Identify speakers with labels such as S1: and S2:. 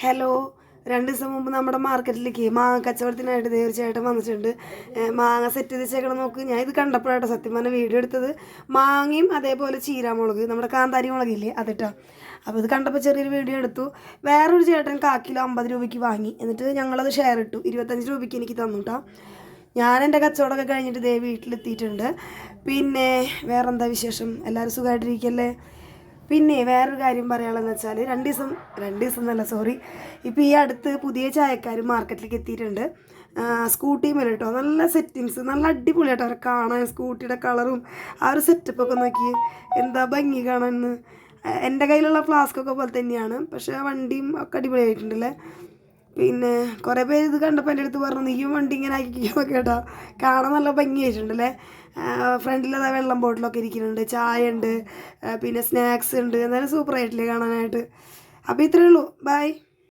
S1: Hello, 2 ദിവസം മുമ്പ് നമ്മുടെ മാർക്കറ്റിലേക്ക് മാങ്ങ കച്ചവടത്തിനായിട്ട് തീർച്ചയായിട്ടും വന്നിട്ടുണ്ട്. മാങ്ങ സെറ്റ് ചെയ്ത് വെച്ചേക്കണം നോക്ക്. ഞാൻ ഇത് കണ്ടപ്പോഴാട്ടോ സത്യം പറഞ്ഞ വീഡിയോ എടുത്തത്. മാങ്ങയും അതേപോലെ ചീരാമുളക്, നമ്മുടെ കാന്താരി മുളകില്ലേ അതിട്ടാ. അപ്പോൾ ഇത് കണ്ടപ്പോൾ ചെറിയൊരു വീഡിയോ എടുത്തു. വേറൊരു ചേട്ടൻ 1 കിലോ 50 രൂപയ്ക്ക് വാങ്ങി. എന്നിട്ട് ഞങ്ങളത് ഷെയർ ഇട്ടു. 25 രൂപയ്ക്ക് എനിക്ക് തന്നു കേട്ടോ. ഞാൻ എൻ്റെ കച്ചവടമൊക്കെ കഴിഞ്ഞിട്ട് ദേ വീട്ടിലെത്തിയിട്ടുണ്ട്. പിന്നെ വേറെന്താ വിശേഷം? എല്ലാവരും സുഖമായിട്ടിരിക്കല്ലേ? പിന്നെ വേറൊരു കാര്യം പറയാനുള്ളതെന്ന് വെച്ചാൽ 2 ദിവസം എന്നല്ല, സോറി, ഇപ്പോൾ ഈ അടുത്ത് പുതിയ ചായക്കാർ മാർക്കറ്റിലേക്ക് എത്തിയിട്ടുണ്ട്. സ്കൂട്ടിമേൽ കേട്ടോ, നല്ല സെറ്റിങ്സ്, നല്ല അടിപൊളിയായിട്ടോ അവരെ കാണാൻ. സ്കൂട്ടിയുടെ കളറും ആ ഒരു സെറ്റപ്പൊക്കെ നോക്കി എന്താ ഭംഗി കാണാൻ. എൻ്റെ കയ്യിലുള്ള ഫ്ലാസ്കൊക്കെ പോലെ തന്നെയാണ്, പക്ഷേ വണ്ടിയും ഒക്കെ അടിപൊളിയായിട്ടുണ്ടല്ലേ. പിന്നെ കുറേ പേര് ഇത് കണ്ടപ്പോൾ എൻ്റെ അടുത്ത് പറഞ്ഞു നീയും വണ്ടി ഇങ്ങനെ ആക്കിയൊക്കെ കേട്ടോ. കാണാൻ നല്ല ഭംഗിയായിട്ടുണ്ടല്ലേ. ഫ്രണ്ടിൽ അതാ വെള്ളം ബോട്ടിലൊക്കെ ഇരിക്കുന്നുണ്ട്, ചായ ഉണ്ട്, പിന്നെ സ്നാക്സ് ഉണ്ട്. എന്നാലും സൂപ്പറായിട്ടില്ലേ കാണാനായിട്ട്. അപ്പോൾ ഇത്രയേ ഉള്ളൂ. ബൈ.